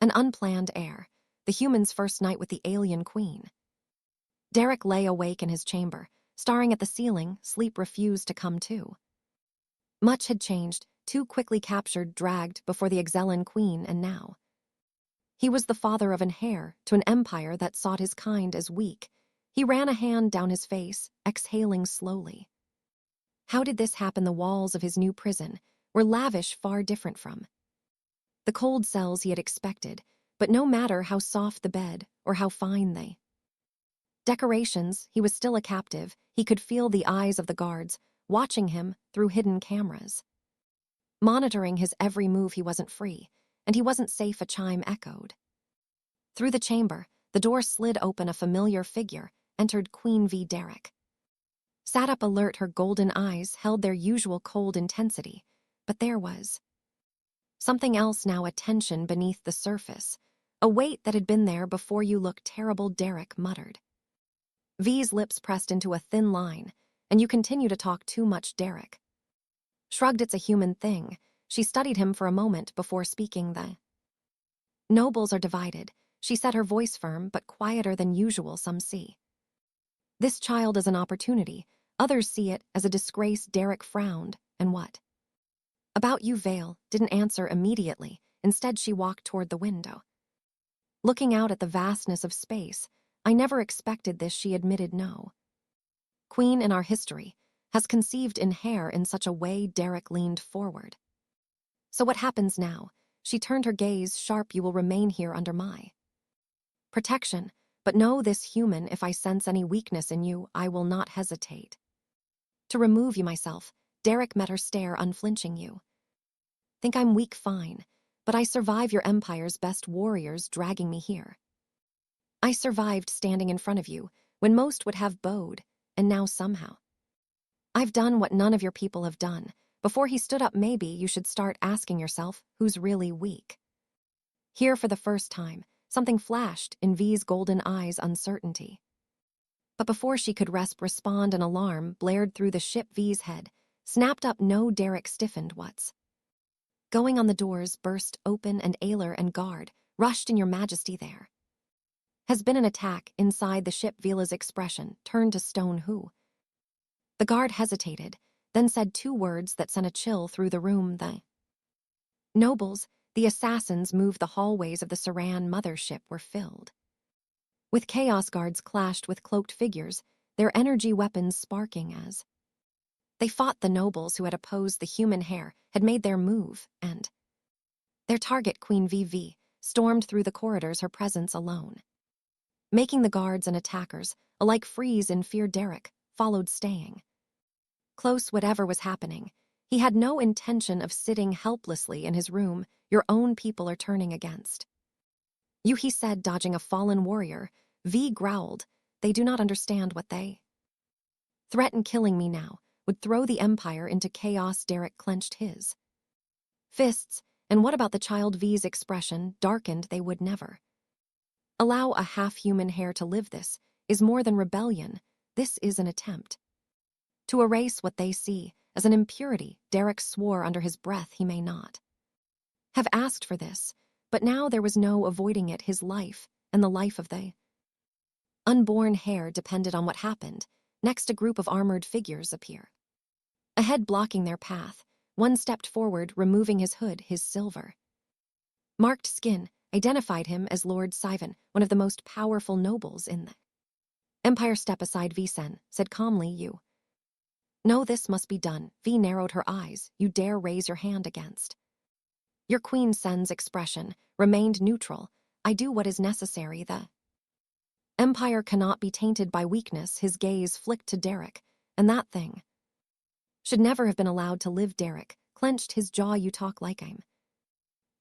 An unplanned heir, the human's first night with the alien queen. Derek lay awake in his chamber, staring at the ceiling. Sleep refused to come too. Much had changed, too quickly captured, dragged before the Exelin queen, and now. He was the father of an heir to an empire that sought his kind as weak. He ran a hand down his face, exhaling slowly. How did this happen? The walls of his new prison were lavish, far different from the cold cells he had expected, but no matter how soft the bed or how fine they decorations, he was still a captive. He could feel the eyes of the guards, watching him through hidden cameras. Monitoring his every move. He wasn't free, and he wasn't safe. A chime echoed through the chamber. The door slid open. A familiar figure entered. Queen V. Derek sat up alert. Her golden eyes held their usual cold intensity, but there was something else now, a tension beneath the surface, a weight that had been there before. You look terrible, Derek muttered. V's lips pressed into a thin line. And you continue to talk too much, Derek shrugged. It's a human thing. She studied him for a moment before speaking. The nobles are divided. She said, her voice firm but quieter than usual. Some see this child as an opportunity. Others see it as a disgrace. Derek frowned. And what about you? Vale didn't answer immediately. Instead, she walked toward the window, looking out at the vastness of space. I never expected this, she admitted. No queen in our history has conceived in Heir in such a way. Derek leaned forward. So what happens now? She turned her gaze sharp. You will remain here under my protection, but know this, human, if I sense any weakness in you, I will not hesitate to remove you myself. Derek met her stare, unflinching. You think I'm weak? Fine, but I survive your empire's best warriors dragging me here. I survived standing in front of you when most would have bowed, and now somehow I've done what none of your people have done. Before he stood up, maybe you should start asking yourself who's really weak. Here, for the first time, something flashed in V's golden eyes, uncertainty. But before she could respond, an alarm blared through the ship. V's head snapped up. No, Derek stiffened. What's going on? The doors burst open and Heir and guard rushed in. Your Majesty, there has been an attack inside the ship. Vila's expression turned to stone. Who? The guard hesitated, then said two words that sent a chill through the room. The nobles, the assassins. Moved. The hallways of the Saran mothership were filled with chaos. Guards clashed with cloaked figures, their energy weapons sparking as they fought. The nobles who had opposed the human Heir had made their move, and their target, Queen VV, stormed through the corridors, her presence alone making the guards and attackers alike freeze in fear. Derek followed, staying close. Whatever was happening, he had no intention of sitting helplessly in his room. Your own people are turning against you, he said, dodging a fallen warrior. V growled. They do not understand what they threaten. Killing me now would throw the empire into chaos. Derek clenched his fists. And what about the child? V's expression darkened. They would never allow a half-human Heir to live. This is more than rebellion. This is an attempt to erase what they see as an impurity. Derek swore under his breath. He may not have asked for this, but now there was no avoiding it. His life and the life of the unborn Heir depended on what happened. Next, a group of armored figures appear ahead, blocking their path. One stepped forward, removing his hood. His silver marked skin identified him as Lord Sivan, one of the most powerful nobles in the empire. Step aside, Vsen said calmly. You know this must be done. V narrowed her eyes. You dare raise your hand against your queen? Sen's expression remained neutral. I do what is necessary. The empire cannot be tainted by weakness. His gaze flicked to Derek, and that thing should never have been allowed to live. Derek clenched his jaw. You talk like I'm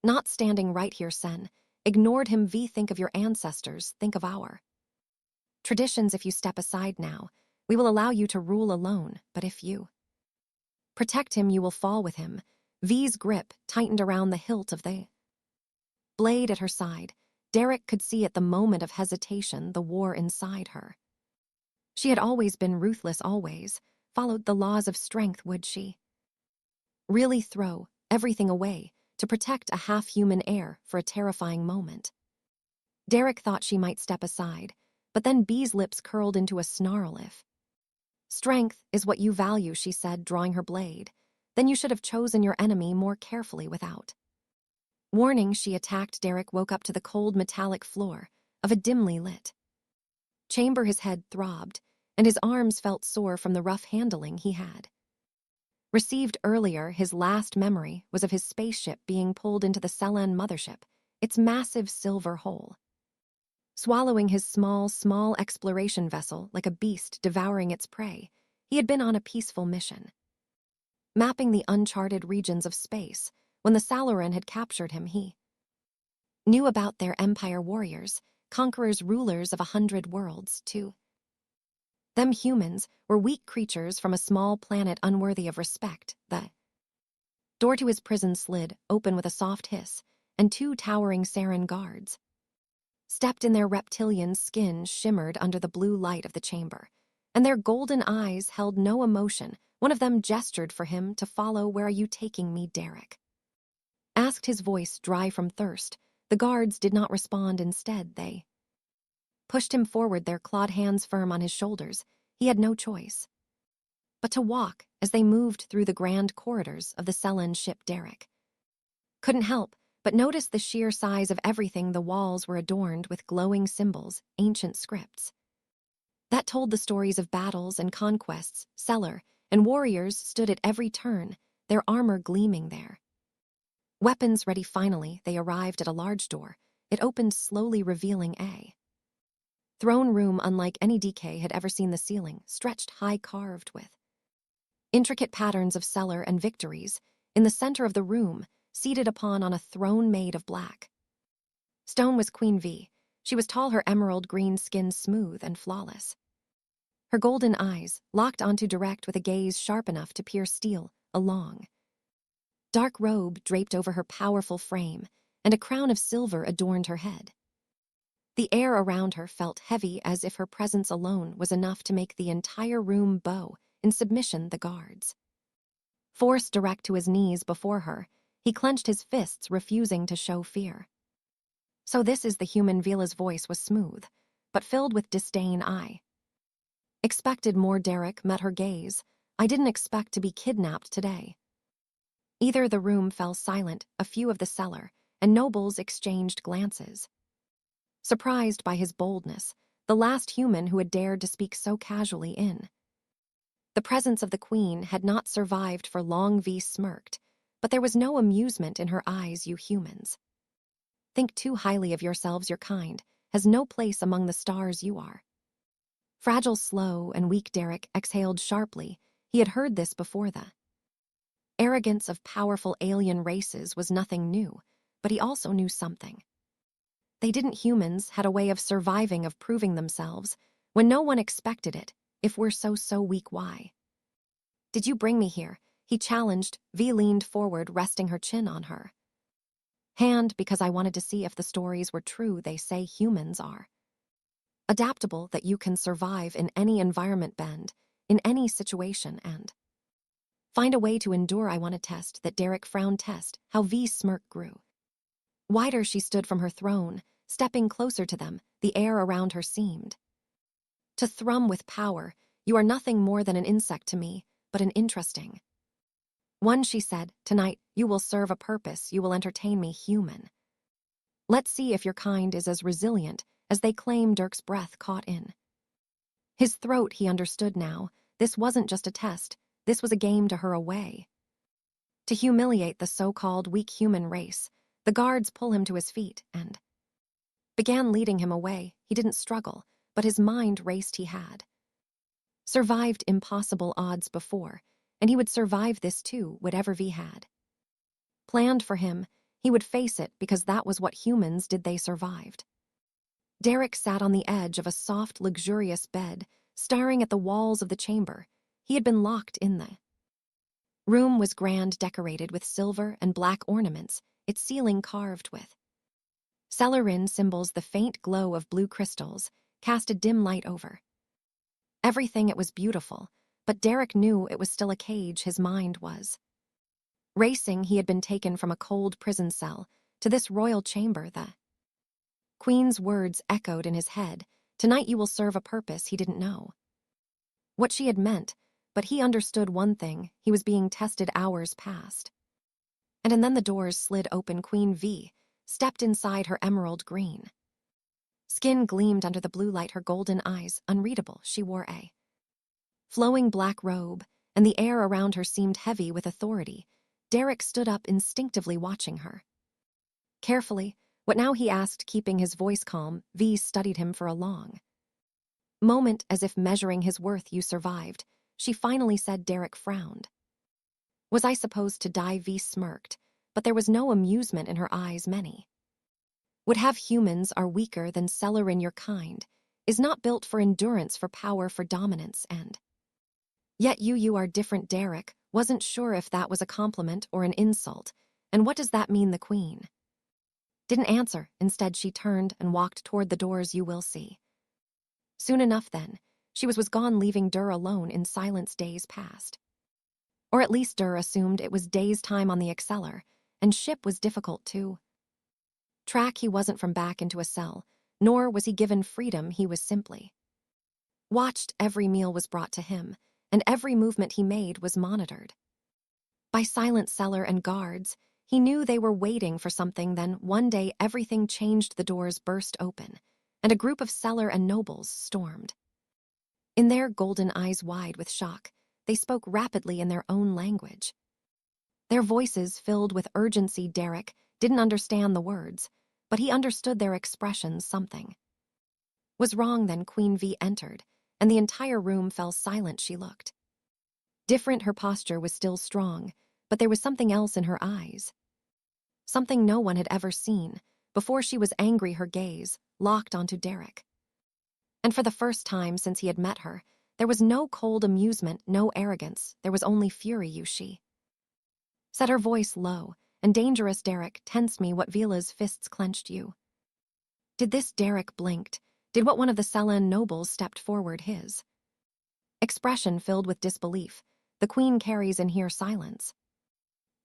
not standing right here. Sen ignored him. V, think of your ancestors. Think of our traditions. If you step aside now, we will allow you to rule alone. But if you protect him, you will fall with him. V's grip tightened around the hilt of the blade at her side. Derek could see at the moment of hesitation the war inside her. She had always been ruthless, always followed the laws of strength. Would she really throw everything away to protect a half-human heir for a terrifying moment. Derek thought she might step aside, but then Bee's lips curled into a snarl if. "Strength is what you value," she said, drawing her blade. "Then you should have chosen your enemy more carefully without." Warning, she attacked. Derek woke up to the cold metallic floor of a dimly lit chamber. His head throbbed, and his arms felt sore from the rough handling he had received earlier. His last memory was of his spaceship being pulled into the Selen mothership, its massive silver hole, swallowing his small exploration vessel like a beast devouring its prey. He had been on a peaceful mission, mapping the uncharted regions of space. When the Salaran had captured him, he knew about their empire warriors, conquerors, rulers of 100 worlds, too. Them humans were weak creatures from a small planet unworthy of respect. The door to his prison slid open with a soft hiss, and 2 towering Saren guards stepped in. Their reptilian skin shimmered under the blue light of the chamber, and their golden eyes held no emotion. One of them gestured for him to follow. "Where are you taking me?" Derek asked, his voice dry from thirst. The guards did not respond. Instead, they pushed him forward, their clawed hands firm on his shoulders. He had no choice but to walk as they moved through the grand corridors of the Selen ship. Derek couldn't help but notice the sheer size of everything. The walls were adorned with glowing symbols, ancient scripts that told the stories of battles and conquests. Seller and warriors stood at every turn, their armor gleaming there, weapons ready. Finally, they arrived at a large door. It opened slowly, revealing a throne room unlike any DK had ever seen. The ceiling stretched high, carved with intricate patterns of Seller and victories. In the center of the room, seated upon on a throne made of black stone, was Queen V. She was tall, her emerald green skin smooth and flawless, her golden eyes locked onto Direct with a gaze sharp enough to pierce steel. A long, dark robe draped over her powerful frame, and a crown of silver adorned her head. The air around her felt heavy, as if her presence alone was enough to make the entire room bow in submission. The guards forced Direct to his knees before her. He clenched his fists, refusing to show fear. "So this is the human." Vila's voice was smooth, but filled with disdain. "I expected more." Derek met her gaze. "I didn't expect to be kidnapped today." Either the room fell silent. A few of the Seller and nobles exchanged glances, surprised by his boldness, the last human who had dared to speak so casually in the presence of the Queen had not survived for long. V smirked, but there was no amusement in her eyes. "You humans think too highly of yourselves. Your kind has no place among the stars. You are fragile, slow, and weak." Derek exhaled sharply. He had heard this before. The arrogance of powerful alien races was nothing new, but he also knew something they didn't. Humans had a way of surviving, of proving themselves when no one expected it. "If we're so weak, why did you bring me here?" he challenged. V leaned forward, resting her chin on her hand. "Because I wanted to see if the stories were true. They say humans are adaptable, that you can survive in any environment, bend in any situation, and find a way to endure. I want to test that." Derek frowned. "Test how?" V's smirk grew wider. She stood from her throne, stepping closer to them. The air around her seemed to thrum with power. "You are nothing more than an insect to me, but an interesting one," she said. "Tonight, you will serve a purpose. You will entertain me, human. Let's see if your kind is as resilient as they claim." Dirk's breath caught in his throat. He understood now. This wasn't just a test. This was a game to her, a way to humiliate the so-called weak human race. The guards pull him to his feet and began leading him away. He didn't struggle, but his mind raced. He had survived impossible odds before, and he would survive this too. Whatever V had planned for him, he would face it, because that was what humans did. They survived. Derek sat on the edge of a soft, luxurious bed, staring at the walls of the chamber. He had been locked in. The room was grand, decorated with silver and black ornaments, its ceiling carved with Sellerin symbols. The faint glow of blue crystals cast a dim light over everything. It was beautiful, but Derek knew it was still a cage. His mind was Racing, he had been taken from a cold prison cell to this royal chamber. The Queen's words echoed in his head. Tonight you will serve a purpose he didn't know what she had meant, but he understood one thing: he was being tested hours past. And then the doors slid open. Queen V stepped inside, her emerald green skin gleamed under the blue light, her golden eyes unreadable. She wore a flowing black robe, and the air around her seemed heavy with authority. Derek stood up, instinctively watching her carefully. What now, he asked, keeping his voice calm. V studied him for a long moment, as if measuring his worth. You survived, she finally said. Derek frowned. Was I supposed to die? V smirked, but there was no amusement in her eyes. Many would have humans are weaker than Celerin. Your kind is not built for endurance, for power, for dominance, and yet you are different. Derek wasn't sure if that was a compliment or an insult. And what does that mean? The Queen didn't answer. Instead, she turned and walked toward the doors. You will see soon enough. Then she was gone, leaving Dur alone in silence. Days passed. Or at least Dur assumed it was days. Time on the Exceller and ship was difficult to track. He wasn't from back into a cell, nor was he given freedom. He was simply watched. Every meal was brought to him, and every movement he made was monitored by silent cellar and guards. He knew they were waiting for something. Then one day everything changed. The doors burst open, and a group of cellar and nobles stormed in, their golden eyes wide with shock. They spoke rapidly in their own language, their voices filled with urgency. Derek didn't understand the words, but he understood their expressions. Something was wrong. Then Queen V entered, and the entire room fell silent. She looked different. Her posture was still strong, but there was something else in her eyes, something no one had ever seen before. She was angry, her gaze locked onto Derek. And for the first time since he had met her, there was no cold amusement, no arrogance. There was only fury. You, she said, her voice low and dangerous. Derek tensed. Me? What? Vila's fists clenched. You did this? Derek blinked. Did what? One of the Selene nobles stepped forward, his expression filled with disbelief. The Queen carries in here. Silence.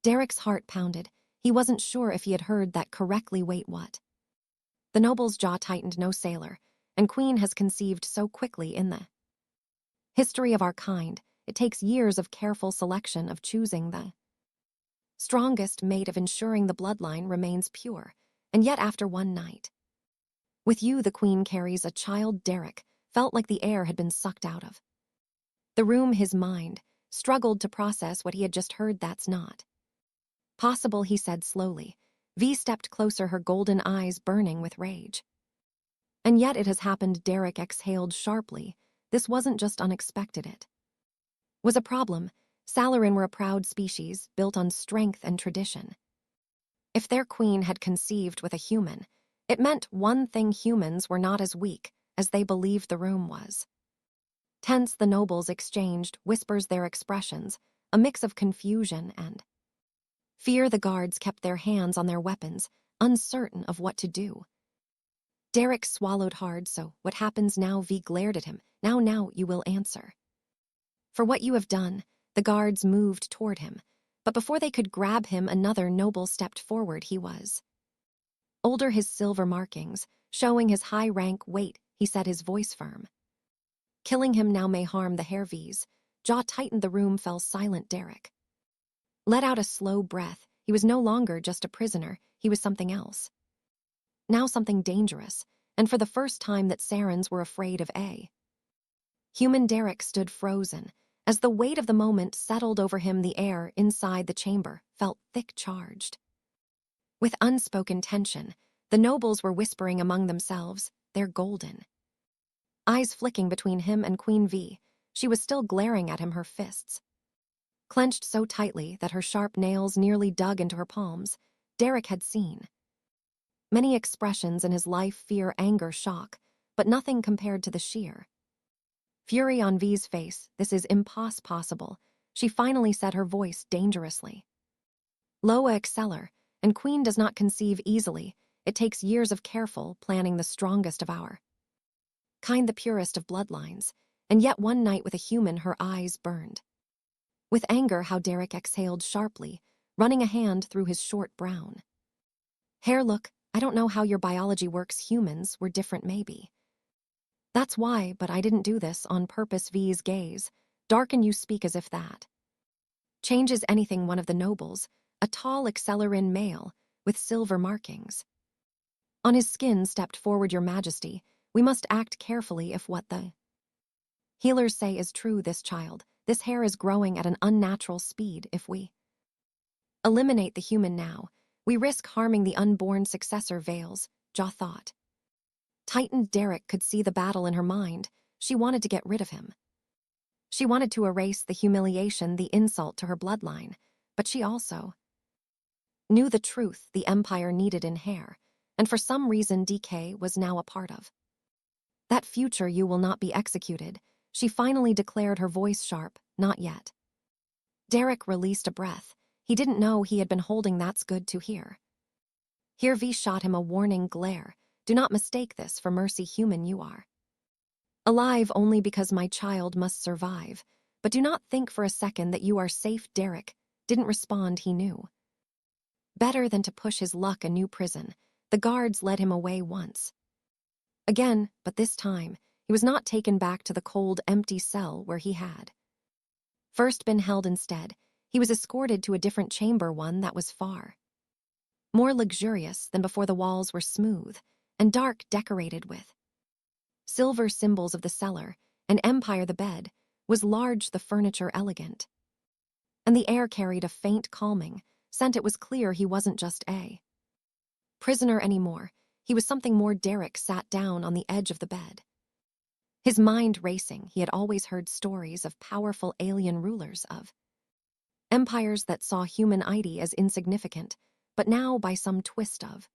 Derek's heart pounded. He wasn't sure if he had heard that correctly. Wait, what? The noble's jaw tightened. No sailor and queen has conceived so quickly in the history of our kind. It takes years of careful selection, of choosing the strongest mate, of ensuring the bloodline remains pure. And yet after one night with you, the Queen carries a child. Derek felt like the air had been sucked out of the room. His mind struggled to process what he had just heard. That's not possible, he said slowly. V stepped closer, her golden eyes burning with rage. And yet it has happened. Derek exhaled sharply. This wasn't just unexpected, it was a problem. Salarin were a proud species, built on strength and tradition. If their queen had conceived with a human, it meant one thing: humans were not as weak as they believed the room was. Tense, the nobles exchanged whispers, their expressions a mix of confusion and fear. The guards kept their hands on their weapons, uncertain of what to do. Derek swallowed hard. So, what happens now? V glared at him. Now, you will answer for what you have done. The guards moved toward him, but before they could grab him, another noble stepped forward. He was older, his silver markings showing his high rank. Wait, he said, his voice firm. Killing him now may harm the Heir. V's jaw tightened. The room fell silent. Derek let out a slow breath. He was no longer just a prisoner. He was something else. Now something dangerous, and for the first time that Sarens were afraid of a human. Derek stood frozen as the weight of the moment settled over him. The air inside the chamber felt thick, charged with unspoken tension. The nobles were whispering among themselves, their golden eyes flicking between him and Queen V. She was still glaring at him, her fists clenched so tightly that her sharp nails nearly dug into her palms. Derek had seen many expressions in his life: fear, anger, shock, but nothing compared to the sheer fury on V's face. This is impossible, she finally said, her voice dangerously low. Exceller and Queen does not conceive easily. It takes years of careful planning, the strongest of our kind, the purest of bloodlines. And yet one night with a human, her eyes burned with anger. How? Derek exhaled sharply. running a hand through his short brown hair. Look, I don't know how your biology works. Humans were different maybe. That's why, but I didn't do this on purpose. V's gaze. Darken. You speak as if that changes anything. One of the nobles, a tall Accelerarin male with silver markings on his skin, stepped forward. Your Majesty, we must act carefully if what the healers say is true. This hair is growing at an unnatural speed. If we eliminate the human now, we risk harming the unborn successor. Vale's jaw thought tightened. Derek could see the battle in her mind. She wanted to get rid of him. She wanted to erase the humiliation, the insult to her bloodline, but she also knew the truth the Empire needed in Heir, and for some reason DK was now a part of that future. You will not be executed, she finally declared, her voice sharp. Not yet. Derek released a breath. He didn't know he had been holding. That's good to hear. Here V shot him a warning glare. Do not mistake this for mercy. Human, you are alive only because my child must survive, but do not think for a second that you are safe. Derek didn't respond. He knew better than to push his luck. A new prison. The guards led him away once again, but this time he was not taken back to the cold, empty cell where he had first been held. Instead, he was escorted to a different chamber, one that was far more luxurious than before. The walls were smooth and dark, decorated with silver symbols of the cellar and Empire. The bed was large, the furniture elegant, and the air carried a faint, calming scent. It was clear he wasn't just a prisoner anymore. He was something more. Derek sat down on the edge of the bed, his mind racing. He had always heard stories of powerful alien rulers, of empires that saw humanity as insignificant, but now, by some twist of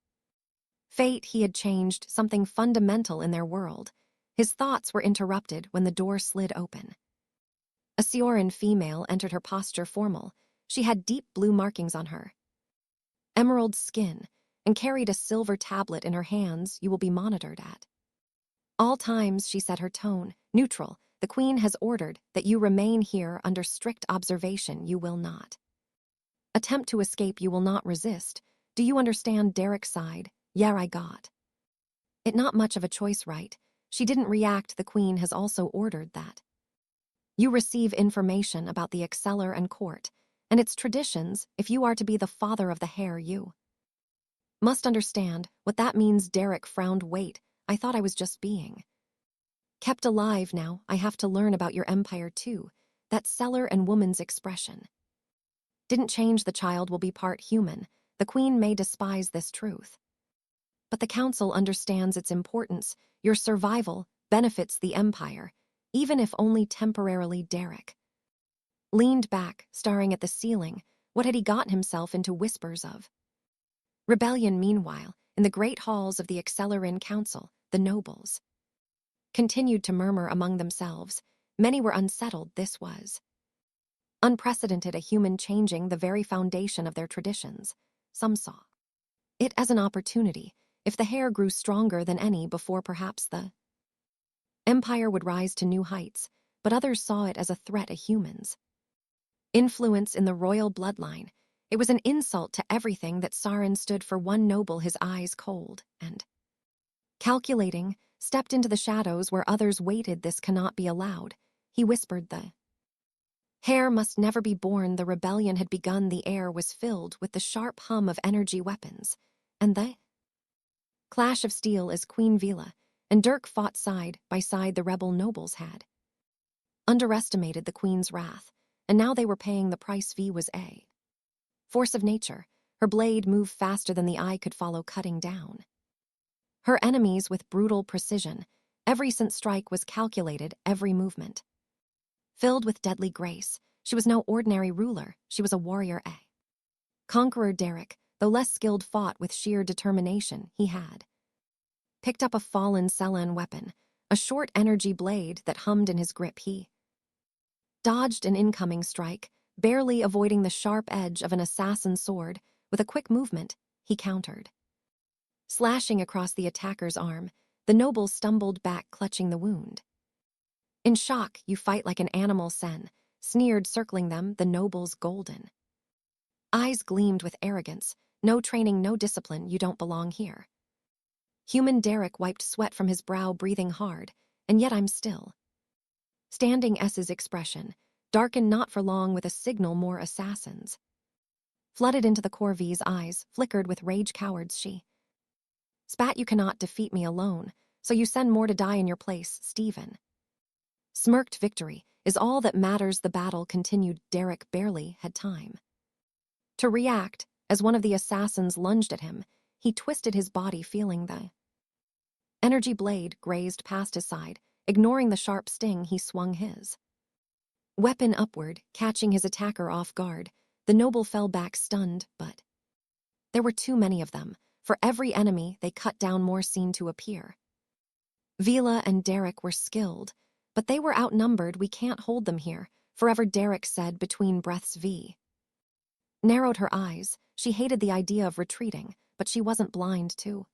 fate, he had changed something fundamental in their world. His thoughts were interrupted when the door slid open. A Sioran female entered, her posture formal. She had deep blue markings on her emerald skin and carried a silver tablet in her hands. You will be monitored at all times, she said, her tone neutral. The Queen has ordered that you remain here under strict observation. You will not attempt to escape. You will not resist. Do you understand? Derek sighed. Yeah, I got it. Not much of a choice, right? She didn't react. The Queen has also ordered that you receive information about the Exceller and court and its traditions. If you are to be the father of the Heir, you must understand what that means. Derek frowned. Wait, I thought I was just being kept alive. Now I have to learn about your empire too. That cellar and woman's expression didn't change. The child will be part human. The Queen may despise this truth, but the Council understands its importance. Your survival benefits the Empire, even if only temporarily. Derek leaned back, staring at the ceiling. What had he gotten himself into? Whispers of rebellion. Meanwhile, in the great halls of the Accelerarin Council, the nobles continued to murmur among themselves. Many were unsettled. This was unprecedented, a human changing the very foundation of their traditions. Some saw it as an opportunity. If the Heir grew stronger than any before, perhaps the Empire would rise to new heights, but others saw it as a threat. A human's influence in the royal bloodline. It was an insult to everything that Sarin stood for. One noble, his eyes cold and calculating, stepped into the shadows where others waited. This cannot be allowed, he whispered. The Heir must never be born. The rebellion had begun. The air was filled with the sharp hum of energy weapons and the clash of steel as Queen Vila and Dirk fought side by side. The rebel nobles had underestimated the Queen's wrath, and now they were paying the price. V was a force of nature. Her blade moved faster than the eye could follow, cutting down her enemies with brutal precision. Every strike was calculated, every movement filled with deadly grace. She was no ordinary ruler. She was a warrior, a conqueror. Derek, though less skilled, fought with sheer determination. He had picked up a fallen Selene weapon, a short energy blade that hummed in his grip. He dodged an incoming strike, barely avoiding the sharp edge of an assassin's sword. With a quick movement, he countered, slashing across the attacker's arm. The noble stumbled back, clutching the wound. In shock, you fight like an animal, Sen sneered, circling them. The noble's golden Eyes gleamed with arrogance. No training, no discipline, you don't belong here. Human Derek wiped sweat from his brow, breathing hard, and yet I'm still. Standing S's expression, darkened not for long with a signal more assassins. Flooded into the core V's eyes, flickered with rage cowards she. Spat, you cannot defeat me alone, so you send more to die in your place, Stephen. Smirked victory is all that matters. The battle continued. Derek barely had time to react. As one of the assassins lunged at him, he twisted his body, feeling the energy blade grazed past his side. Ignoring the sharp sting, he swung his weapon upward, catching his attacker off guard. The noble fell back stunned, but there were too many of them. For every enemy they cut down, more seemed to appear. Vila and Derek were skilled, but they were outnumbered. We can't hold them here, forever, Derek said between breaths. V narrowed her eyes. She hated the idea of retreating, but she wasn't blind to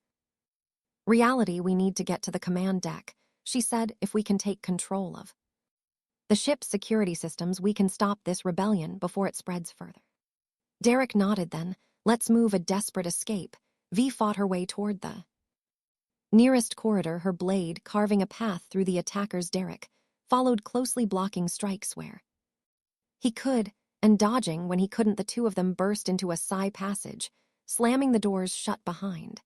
reality. We need to get to the command deck, she said. If we can take control of the ship's security systems, we can stop this rebellion before it spreads further. Derek nodded. Then, let's move. A desperate escape. V fought her way toward the nearest corridor, her blade carving a path through the attackers. Derek followed closely, blocking strikes where he could and dodging when he couldn't. The two of them burst into a side passage, slamming the doors shut behind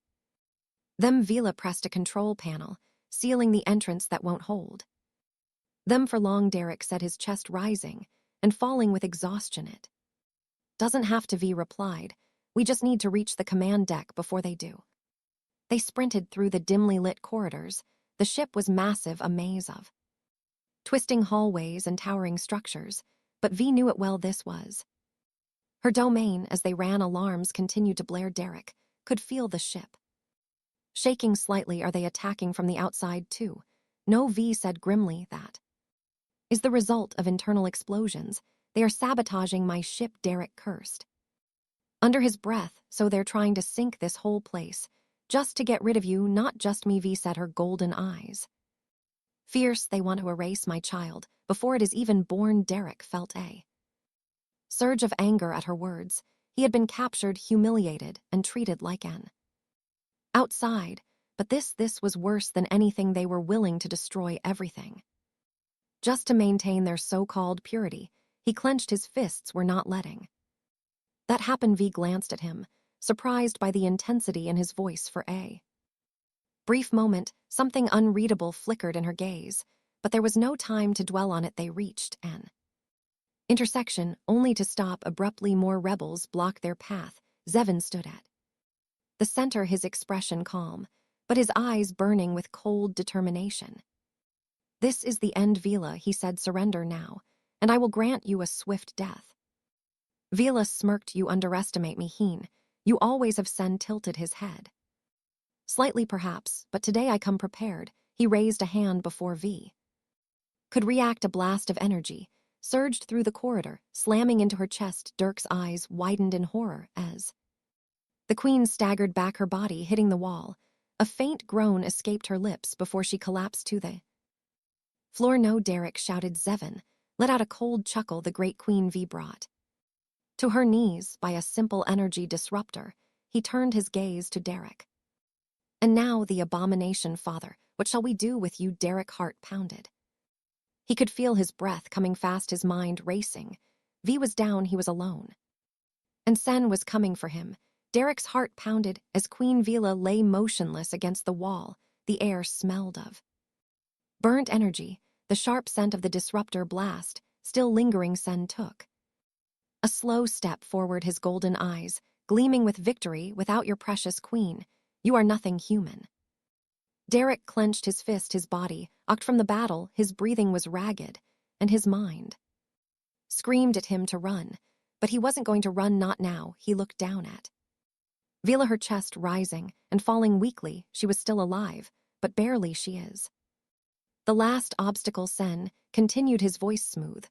them. Vila pressed a control panel, sealing the entrance that won't hold them for long. Derek said, his chest rising and falling with exhaustion. It doesn't have to, V replied. We just need to reach the command deck before they do. They sprinted through the dimly lit corridors. The ship was massive, a maze of twisting hallways and towering structures, but V knew it well. This was her domain. As they ran, alarms continued to blare. Derek could feel the ship shaking slightly. Are they attacking from the outside too? No, V said grimly. That is the result of internal explosions. They are sabotaging my ship, Derek cursed under his breath. So they're trying to sink this whole place just to get rid of you, not just me, V said, her golden eyes fierce. They want to erase my child before it is even born. Derek felt a surge of anger at her words. He had been captured, humiliated, and treated like an outside, but this was worse than anything. They were willing to destroy everything just to maintain their so-called purity. He clenched his fists. We're not letting that happen. V glanced at him, surprised by the intensity in his voice. For a brief moment, something unreadable flickered in her gaze, but there was no time to dwell on it. They reached an intersection, only to stop abruptly. More rebels blocked their path. Zevin stood at the center, his expression calm, but his eyes burning with cold determination. This is the end, Vila, he said. Surrender now, and I will grant you a swift death. Vila smirked. You underestimate me, Heen. You always have. Sen tilted his head slightly, perhaps, but today I come prepared. He raised a hand before V could react. A blast of energy surged through the corridor, slamming into her chest. Dirk's eyes widened in horror as the queen staggered back, her body hitting the wall. A faint groan escaped her lips before she collapsed to the floor. No, Derek shouted. Zevin let out a cold chuckle. The great queen V brought to her knees by a simple energy disruptor. He turned his gaze to Derek. And now the abomination, father, what shall we do with you? Derek heart pounded. He could feel his breath coming fast, his mind racing. V was down, he was alone. And Sen was coming for him. Derek's heart pounded as Queen Vila lay motionless against the wall. The air smelled of burnt energy, the sharp scent of the disruptor blast, still lingering. Sen took a slow step forward, his golden eyes gleaming with victory. Without your precious queen, you are nothing human. Derek clenched his fist, his body ocked from the battle. His breathing was ragged, and his mind screamed at him to run. But he wasn't going to run, not now. He looked down at Vila, her chest rising and falling weakly. She was still alive, but barely. She is the last obstacle. Sen continued, his voice smooth.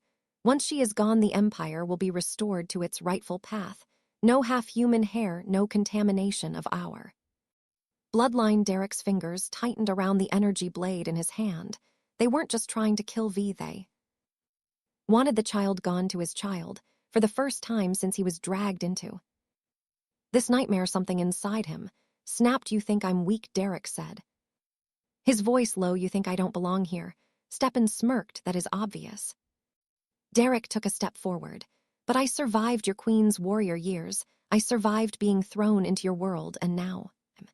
Once she is gone, the Empire will be restored to its rightful path. No half-human hair, no contamination of our bloodline. Derek's fingers tightened around the energy blade in his hand. They weren't just trying to kill V, they wanted the child gone to his child. for the first time since he was dragged into this nightmare. Something inside him snapped. "You think I'm weak," Derek said. His voice low. "You think I don't belong here?" Stepan smirked. "That is obvious." Derek took a step forward. "But I survived your queen's warrior years. I survived being thrown into your world, and now I'm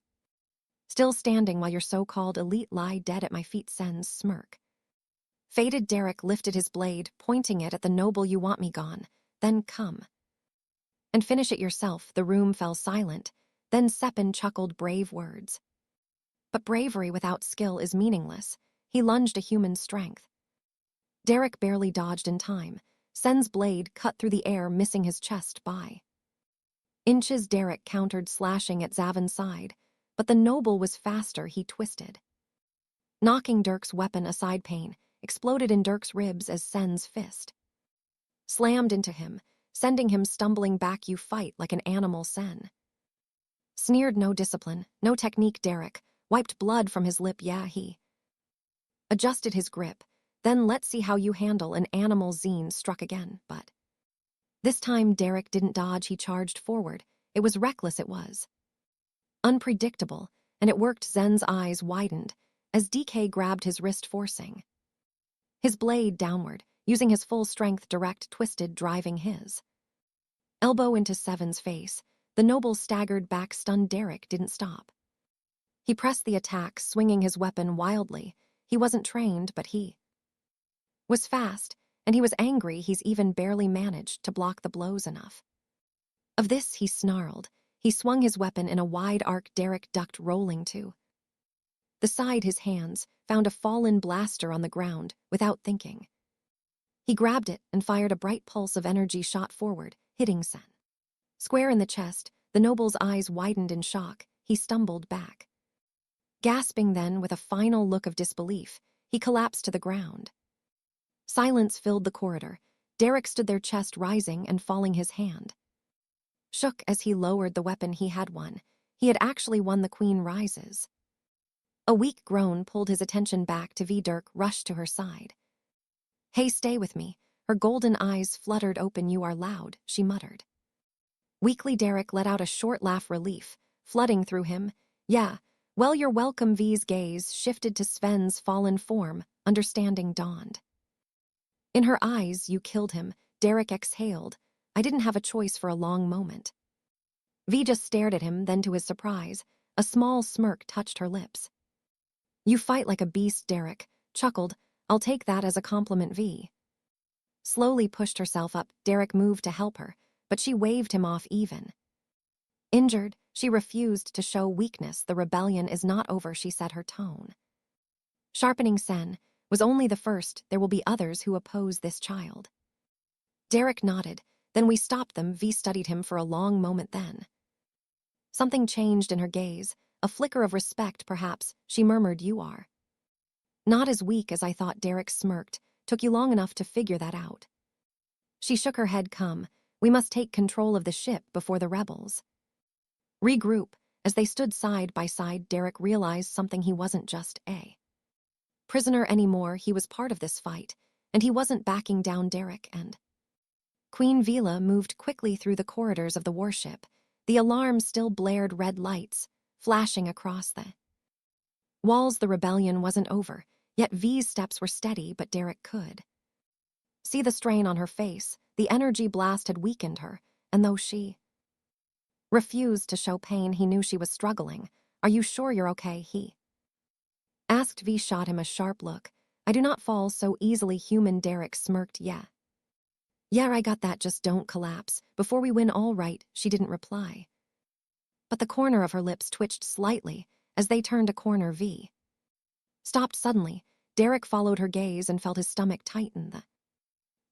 still standing while your so-called elite lie dead at my feet." Sen's smirk faded. Derek lifted his blade, pointing it at the noble. "You want me gone? Then come and finish it yourself." The room fell silent. Then Stepan chuckled. "Brave words. But bravery without skill is meaningless." He lunged a human strength. Derek barely dodged in time. Sen's blade cut through the air, missing his chest by inches. Derek countered, slashing at Zavin's side, but the noble was faster. He twisted, knocking Dirk's weapon aside. Pain exploded in Dirk's ribs as Sen's fist slammed into him, sending him stumbling back. "You fight like an animal," Sen sneered. "No discipline, no technique." Derek wiped blood from his lip. "Yeah." He adjusted his grip. "Then let's see how you handle an animal." Zine struck again, but this time Derek didn't dodge. He charged forward. It was reckless. It was unpredictable, and it worked. Zen's eyes widened as DK grabbed his wrist, forcing his blade downward, using his full strength. Direct twisted, driving his elbow into Seven's face. The noble staggered back, stunned. Derek didn't stop. He pressed the attack, swinging his weapon wildly. He wasn't trained, but he was fast, and he was angry. He's even barely managed to block the blows enough of this. He snarled. He swung his weapon in a wide arc. Derek ducked, rolling to the side. His hands found a fallen blaster on the ground. Without thinking, he grabbed it and fired. A bright pulse of energy shot forward, hitting Sen square in the chest. The noble's eyes widened in shock. He stumbled back, gasping. Then, with a final look of disbelief, he collapsed to the ground. Silence filled the corridor. Derek stood there, chest rising and falling. His hand shook as he lowered the weapon. He had won. He had actually won. The queen rises. A weak groan pulled his attention back to V. Dirk rushed to her side. "Hey, stay with me." Her golden eyes fluttered open. "You are loud," she muttered weakly. Derek let out a short laugh, relief flooding through him. "Yeah, well, you're welcome." V's gaze shifted to Sven's fallen form. Understanding dawned in her eyes. "You killed him." Derek exhaled. "I didn't have a choice." For a long moment, V just stared at him. Then, to his surprise, a small smirk touched her lips. "You fight like a beast," Derek chuckled. "I'll take that as a compliment." V slowly pushed herself up. Derek moved to help her, but she waved him off. Even injured, she refused to show weakness. "The rebellion is not over," she said, her tone sharpening. "Sen was only the first. There will be others who oppose this child." Derek nodded. "Then we stop them." V studied him for a long moment. Then something changed in her gaze, a flicker of respect, perhaps. She murmured, "You are not as weak as I thought." Derek smirked. "Took you long enough to figure that out." She shook her head. "Come, we must take control of the ship before the rebels regroup." As they stood side by side, Derek realized something. He wasn't just a prisoner anymore. He was part of this fight, and he wasn't backing down. Derek and Queen Vila moved quickly through the corridors of the warship. The alarm still blared, red lights flashing across the walls. The rebellion wasn't over, yet V's steps were steady. But Derek could see the strain on her face. The energy blast had weakened her, and though she refused to show pain, he knew she was struggling. "Are you sure you're okay?" he asked. V shot him a sharp look. "I do not fall so easily." Human. Derek smirked. Yeah, I got that. Just don't collapse before we win." "All right." She didn't reply, but the corner of her lips twitched slightly. As they turned a corner, V stopped suddenly. Derek followed her gaze and felt his stomach tighten. The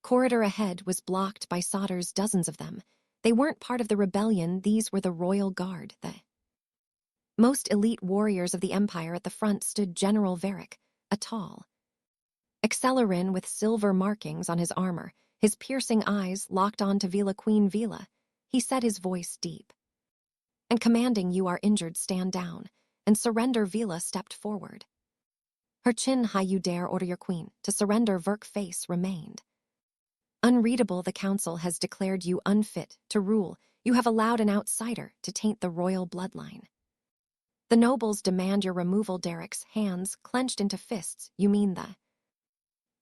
corridor ahead was blocked by Sodders, dozens of them. They weren't part of the rebellion. These were the Royal Guard, the most elite warriors of the Empire. At the front stood General Varric, a tall Accelerin with silver markings on his armor. His piercing eyes locked on to Vila. "Queen Vila," he said, his voice deep and commanding. "You are injured. Stand down and surrender." Vila stepped forward, her chin high. "You dare order your queen to surrender?" Varric's face remained Unreadable, the council has declared you unfit to rule. You have allowed an outsider to taint the royal bloodline. The nobles demand your removal. Derek's hands clenched into fists. You mean the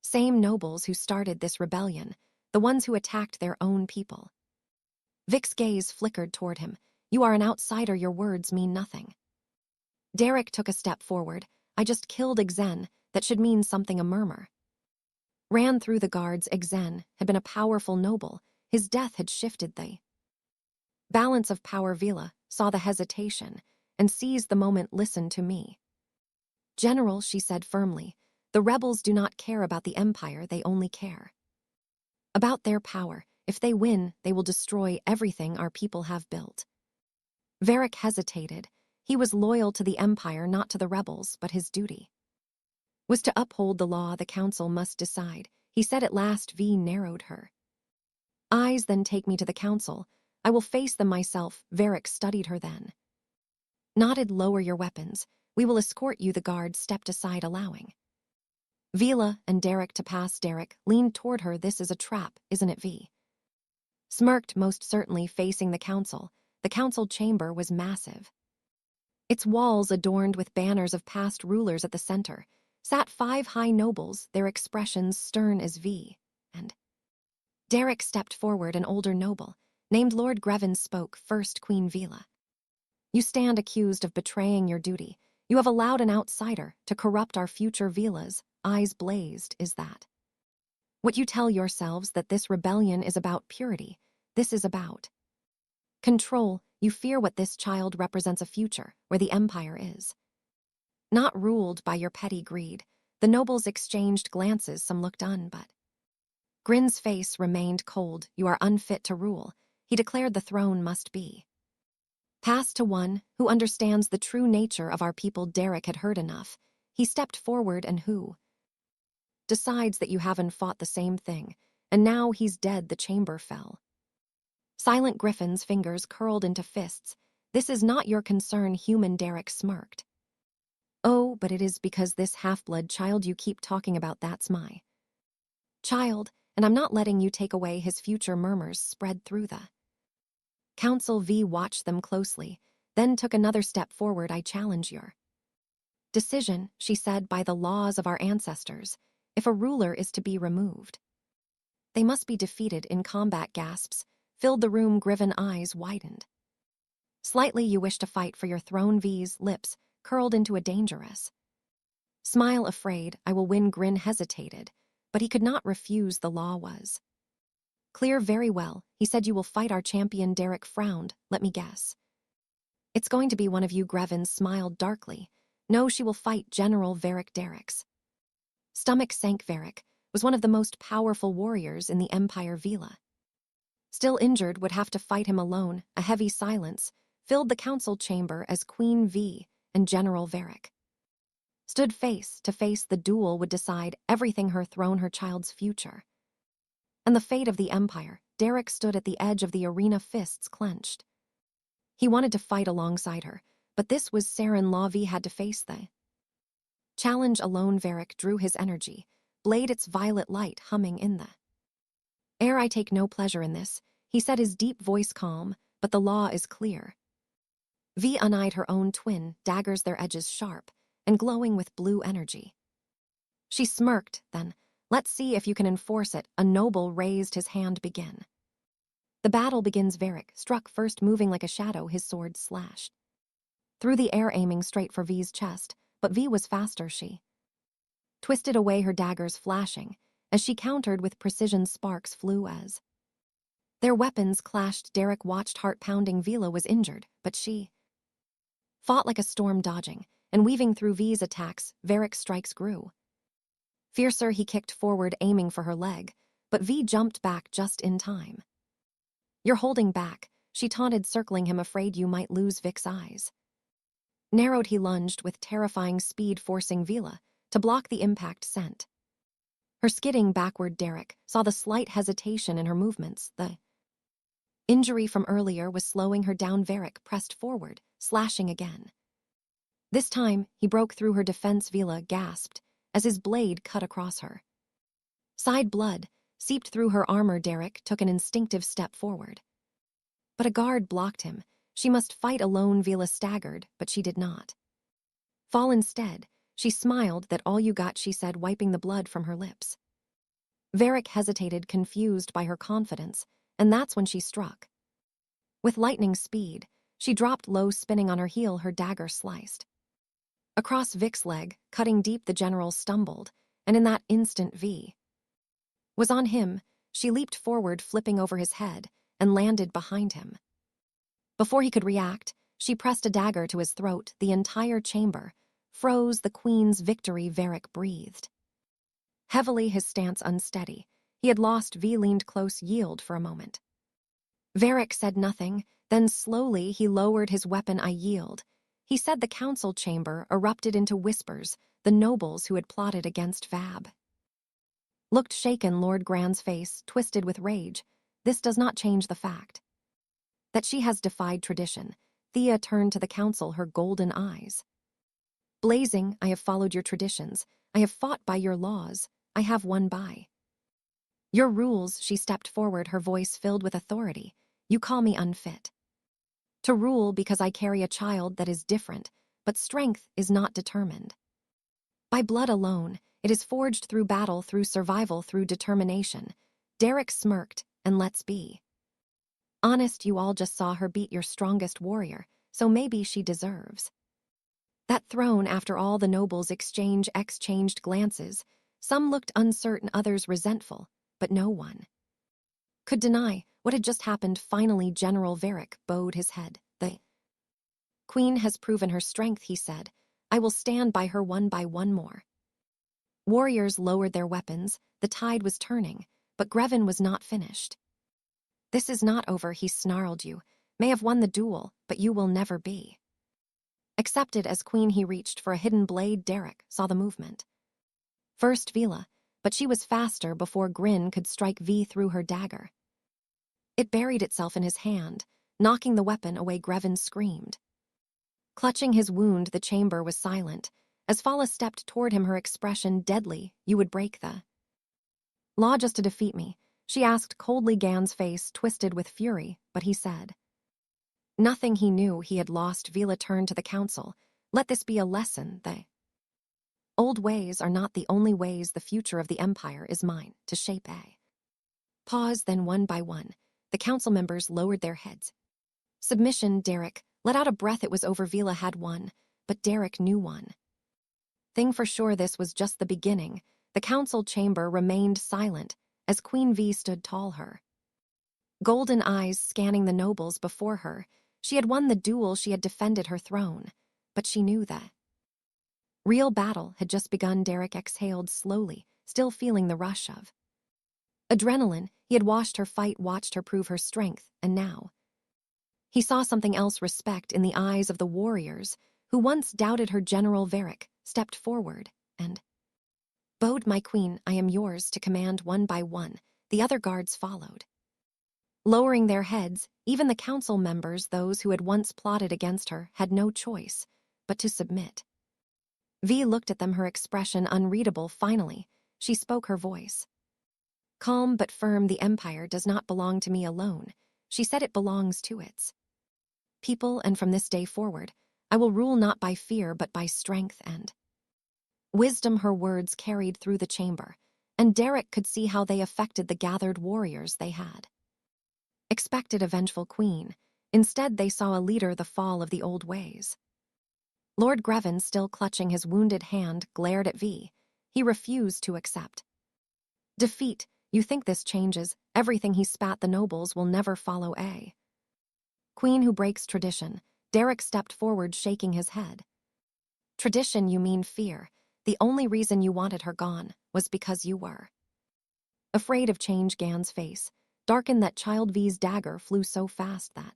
same nobles who started this rebellion, the ones who attacked their own people. Vic's gaze flickered toward him. You are an outsider. Your words mean nothing. Derek took a step forward. I just killed Exen. That should mean something. A murmur ran through the guards. Exen had been a powerful noble. His death had shifted the balance of power. Vila saw the hesitation and seized the moment. Listen to me, General, she said firmly. The rebels do not care about the Empire. They only care about their power. If they win, they will destroy everything our people have built. Varric hesitated. He was loyal to the Empire, not to the rebels, but his duty was to uphold the law. The council must decide, he said at last. V narrowed her eyes. Then take me to the council. I will face them myself. Varric studied her, then nodded. Lower your weapons. We will escort you. The guard stepped aside, allowing Vila and Derek to pass. Derek leaned toward her. This is a trap, isn't it? V smirked. Most certainly. Facing the council chamber was massive. Its walls adorned with banners of past rulers. At the center sat 5 high nobles, their expressions stern as V and Derek stepped forward. An older noble named Lord Greven spoke first. Queen Vila, you stand accused of betraying your duty. You have allowed an outsider to corrupt our future. Vila's eyes blazed. Is that what you tell yourselves, that this rebellion is about purity? This is about control. You fear what this child represents, a future where the Empire is not ruled by your petty greed. The nobles exchanged glances. Some looked on, but Grin's face remained cold. You are unfit to rule, he declared. The throne must be passed to one who understands the true nature of our people. Derek had heard enough. He stepped forward. And who decides that you haven't fought the same thing? And now he's dead. The chamber fell. Silent. Griffin's fingers curled into fists. This is not your concern, human. Derek smirked. Oh, but it is, because this half-blood child you keep talking about, that's my child, and I'm not letting you take away his future. Murmurs spread through the council. V watched them closely, then took another step forward. I challenge your decision, she said. By the laws of our ancestors, if a ruler is to be removed, they must be defeated in combat. Gasps filled the room. Griven eyes widened slightly. You wish to fight for your throne? V's lips curled into a dangerous smile. Afraid I will win? Grin hesitated, but he could not refuse. The law was clear. Very well, he said. You will fight our champion. Derek frowned. Let me guess, it's going to be one of you. Greven smiled darkly. No, she will fight General Varric. Derek's stomach sank. Varric was one of the most powerful warriors in the Empire. Vila, still injured, would have to fight him alone. A heavy silence filled the council chamber as Queen V and General Varric stood face to face. The duel would decide everything: her throne, her child's future, and the fate of the Empire. Derek stood at the edge of the arena, fists clenched. He wanted to fight alongside her, but this was Saren Law. V had to face the challenge alone. Varric drew his energy blade, its violet light humming in the air. I take no pleasure in this, he said, his deep voice calm, but the law is clear. V uneyed her own twin, daggers, their edges sharp and glowing with blue energy. She smirked, then, let's see if you can enforce it. A noble raised his hand. Begin. The battle begins. Varric struck first, moving like a shadow. His sword slashed through the air, aiming straight for V's chest, but V was faster. She twisted away, her daggers flashing. As she countered with precision, sparks flew as their weapons clashed. Derek watched, heart pounding. Vila was injured, but she fought like a storm, dodging and weaving through V's attacks. Varric's strikes grew fiercer. He kicked forward, aiming for her leg, but V jumped back just in time. You're holding back, she taunted, circling him. Afraid you might lose? Vic's eyes narrowed. He lunged with terrifying speed, forcing Vila to block the impact sent her skidding backward. Derek saw the slight hesitation in her movements. The injury from earlier was slowing her down. Varric pressed forward, slashing again. This time, he broke through her defense. Vila gasped as his blade cut across her side. Blood Seeped through her armor, Derek took an instinctive step forward. But a guard blocked him. She must fight alone. Vila staggered, but she did not fall instead. She smiled. That all you got, she said, wiping the blood from her lips. Varric hesitated, confused by her confidence, and that's when she struck. With lightning speed, she dropped low, spinning on her heel, her dagger sliced across Vic's leg, cutting deep. The general stumbled, and in that instant V was on him. She leaped forward, flipping over his head, and landed behind him. Before he could react, she pressed a dagger to his throat. The entire chamber froze. The queen's victory. Varric breathed heavily, his stance unsteady. He had lost. V leaned close. Yield for a moment. Varric said nothing, then slowly he lowered his weapon. I yield. He said. The council chamber erupted into whispers. The nobles who had plotted against Vab looked shaken. Lord Gran's face twisted with rage. This does not change the fact that she has defied tradition. Thea turned to the council, her golden eyes blazing. I have followed your traditions. I have fought by your laws. I have won by your rules. She stepped forward, her voice filled with authority. You call me unfit to rule because I carry a child that is different, but strength is not determined by blood alone. It is forged through battle, through survival, through determination. Derek smirked. And let's be honest, you all just saw her beat your strongest warrior, so maybe she deserves that throne. After all, the nobles exchanged glances. Some looked uncertain, others resentful, but no one could deny what had just happened. Finally, General Varric bowed his head. The queen has proven her strength, he said. I will stand by her. One by one, more warriors lowered their weapons. The tide was turning, but Grevin was not finished. This is not over, he snarled. You may have won the duel, but you will never be accepted as queen. He reached for a hidden blade. Derek saw the movement. First Vila, but she was faster. Before Grin could strike V through her dagger, it buried itself in his hand, knocking the weapon away. Grevin screamed, clutching his wound. The chamber was silent. As Fala stepped toward him, her expression deadly. You would break the law just to defeat me? She asked coldly. Gan's face twisted with fury, but he said nothing. He knew he had lost. Vila turned to the council. Let this be a lesson. The old ways are not the only ways. The future of the empire is mine to shape. A pause, then one by one, the council members lowered their heads. Submission. Derek let out a breath. It was over. Vila had won, but Derek knew one thing for sure. This was just the beginning. The council chamber remained silent as Queen V stood tall, her golden eyes scanning the nobles before her. She had won the duel. She had defended her throne, but she knew that real battle had just begun. Derek exhaled slowly, still feeling the rush of adrenaline. He had watched her fight, watched her prove her strength, and now he saw something else. Respect in the eyes of the warriors who once doubted her. General Varric stepped forward and bowed. My queen, I am yours to command. One by one, the other guards followed, lowering their heads. Even the council members, those who had once plotted against her, had no choice but to submit. V looked at them, her expression unreadable. Finally, she spoke, her voice calm but firm. The empire does not belong to me alone. She said it belongs to its people, and from this day forward, I will rule not by fear but by strength and wisdom. Her words carried through the chamber, and Derek could see how they affected the gathered warriors. They had expected a vengeful queen. Instead, they saw a leader. The fall of the old ways. Lord Grevin, still clutching his wounded hand, glared at V. He refused to accept defeat. You think this changes everything? He spat. The nobles will never follow a queen who breaks tradition. Derek stepped forward, shaking his head. Tradition? You mean fear? The only reason you wanted her gone was because you were afraid of change. Gan's face darkened. That child. V's dagger flew so fast that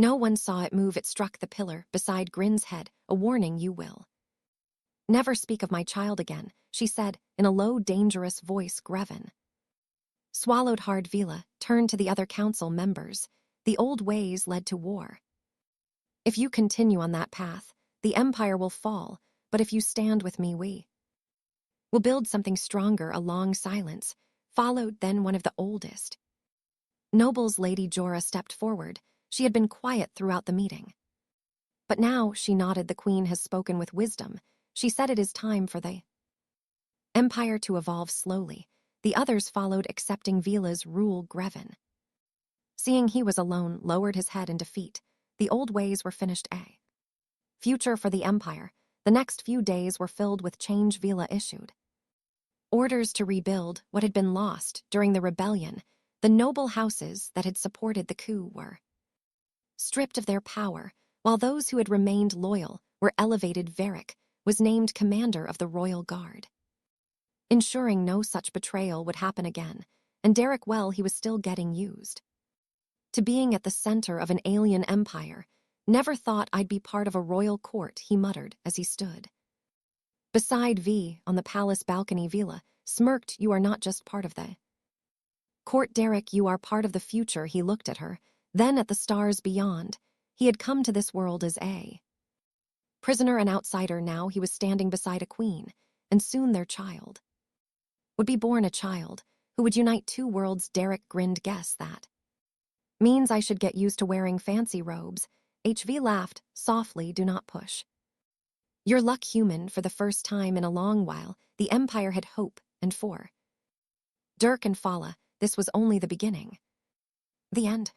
no one saw it move. It struck the pillar beside Grin's head. A warning. You will never speak of my child again, she said in a low, dangerous voice. Grevin swallowed hard. Vila turned to the other council members. The old ways led to war. If you continue on that path, the empire will fall, but if you stand with me, we will build something stronger. A long silence followed then one of the oldest. Noble's Lady Jorah stepped forward. She had been quiet throughout the meeting. But now she nodded. The queen has spoken with wisdom. She said it is time for the empire to evolve slowly. The others followed, accepting Vila's rule. Greven, seeing he was alone, lowered his head in defeat. The old ways were finished. A future for the empire. The next few days were filled with change. Vila issued orders to rebuild what had been lost during the rebellion. The noble houses that had supported the coup were stripped of their power, while those who had remained loyal were elevated. Varric was named commander of the royal guard, ensuring no such betrayal would happen again. And Derek, well, he was still getting used to being at the center of an alien empire. Never thought I'd be part of a royal court, he muttered as he stood beside V on the palace balcony. Vila smirked. You are not just part of the court, Derek, you are part of the future. He looked at her, then at the stars beyond. He had come to this world as a prisoner, an outsider. Now he was standing beside a queen, and soon their child would be born, a child who would unite two worlds. Derek grinned. Guess that means I should get used to wearing fancy robes. HV laughed softly. Do not push your luck, human. For the first time in a long while, the empire had hope, and for Dirk and Fala, this was only the beginning. The end.